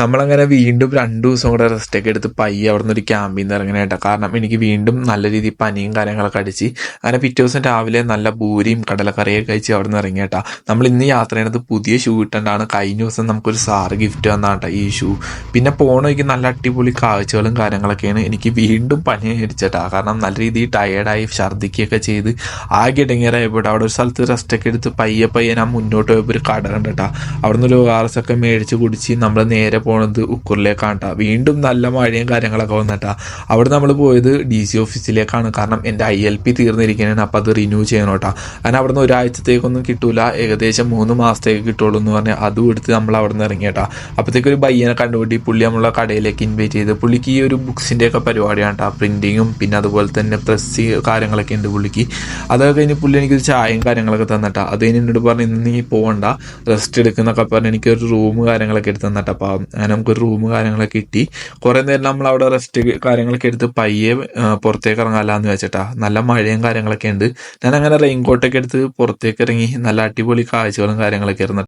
നമ്മളങ്ങനെ വീണ്ടും 2 ദിവസം കൂടെ റെസ്റ്റൊക്കെ എടുത്ത് പയ്യെ അവിടെ നിന്ന് ഒരു ക്യാമ്പിൽ നിന്ന് ഇറങ്ങണേട്ടാ. കാരണം എനിക്ക് വീണ്ടും നല്ല രീതിയിൽ പനിയും കാര്യങ്ങളൊക്കെ അടിച്ച് അങ്ങനെ പിറ്റേ ദിവസം രാവിലെ നല്ല പൂരിയും കടലക്കറിയൊക്കെ കഴിച്ച് അവിടെ നിന്ന് ഇറങ്ങിയേട്ടാ. നമ്മൾ ഇന്ന് യാത്ര ചെയ്യണത് പുതിയ ഷൂ ഇട്ടുകൊണ്ടാണ്. കഴിഞ്ഞ ദിവസം നമുക്കൊരു സാറ് ഗിഫ്റ്റ് തന്നാട്ടാ ഈ ഷൂ. പിന്നെ പോണ വഴിക്ക് നല്ല അടിപൊളി കാഴ്ചകളും കാര്യങ്ങളൊക്കെയാണ്. എനിക്ക് വീണ്ടും പനി അടിച്ചേട്ടാ. കാരണം നല്ല രീതിയിൽ ടയേർഡായി ഛർദ്ദിക്കുകയൊക്കെ ചെയ്ത് ആകെ ഇടങ്ങേറായപ്പോട്ടെ. അവിടെ ഒരു സ്ഥലത്ത് റെസ്റ്റൊക്കെ എടുത്ത് പയ്യെ പയ്യെ ഞാൻ മുന്നോട്ട് പോയപ്പോൾ ഒരു കട കണ്ടിട്ടാ. അവിടെ നിന്ന് ഒരു ORS ഒക്കെ മേടിച്ച് കുടിച്ച് നമ്മൾ നേരെ പോണത് ഉക്കൂറിലേക്കാണ് കേട്ടോ. വീണ്ടും നല്ല മഴയും കാര്യങ്ങളൊക്കെ വന്നിട്ടാ. അവിടെ നമ്മൾ പോയത് DC ഓഫീസിലേക്കാണ്. കാരണം എൻ്റെ ILP തീർന്നിരിക്കുകയാണ്. അപ്പോൾ അത് റിന്യൂ ചെയ്യണം കേട്ടോ. അങ്ങനെ അവിടെ നിന്ന് ഒരാഴ്ചത്തേക്കൊന്നും കിട്ടൂല, ഏകദേശം 3 മാസത്തേക്ക് കിട്ടുള്ളൂ എന്ന് പറഞ്ഞാൽ അതും എടുത്ത് നമ്മൾ അവിടെ നിന്ന് ഇറങ്ങി കേട്ടോ. അപ്പോഴത്തേക്ക് ഒരു ബയ്യനെ കണ്ടുപിടി പുള്ളി നമ്മളെ കടയിലേക്ക് ഇൻവൈറ്റ് ചെയ്ത്. പുള്ളിക്ക് ഈ ഒരു ബുക്സിൻ്റെ ഒക്കെ പരിപാടിയാണ് കേട്ടോ. പ്രിൻറ്റിങ്ങും പിന്നെ അതുപോലെ തന്നെ പ്രസ് കാര്യങ്ങളൊക്കെ ഉണ്ട് പുള്ളിക്ക്. അതൊക്കെ കഴിഞ്ഞ് പുള്ളി എനിക്കൊരു ചായയും കാര്യങ്ങളൊക്കെ തന്നിട്ടാ. അത് കഴിഞ്ഞ് എന്നോട് പറഞ്ഞു ഇന്ന് നീ പോകണ്ട, റെസ്റ്റ് എടുക്കുന്നൊക്കെ പറഞ്ഞ് എനിക്കൊരു റൂം കാര്യങ്ങളൊക്കെ എടുത്ത് തന്നിട്ട്. അപ്പോൾ അങ്ങനെ നമുക്കൊരു റൂം കാര്യങ്ങളൊക്കെ കിട്ടി. കുറേ നേരം നമ്മൾ അവിടെ റെസ്റ്റ് കാര്യങ്ങളൊക്കെ എടുത്ത് പയ്യെ പുറത്തേക്ക് ഇറങ്ങാമെന്ന് വെച്ചിട്ടാ. നല്ല മഴയും കാര്യങ്ങളൊക്കെ ഉണ്ട്. ഞാൻ അങ്ങനെ റെയിൻകോട്ടൊക്കെ എടുത്ത് പുറത്തേക്ക് ഇറങ്ങി. നല്ല അടിപൊളി കാഴ്ചകളും കാര്യങ്ങളൊക്കെ ആയിരുന്നു.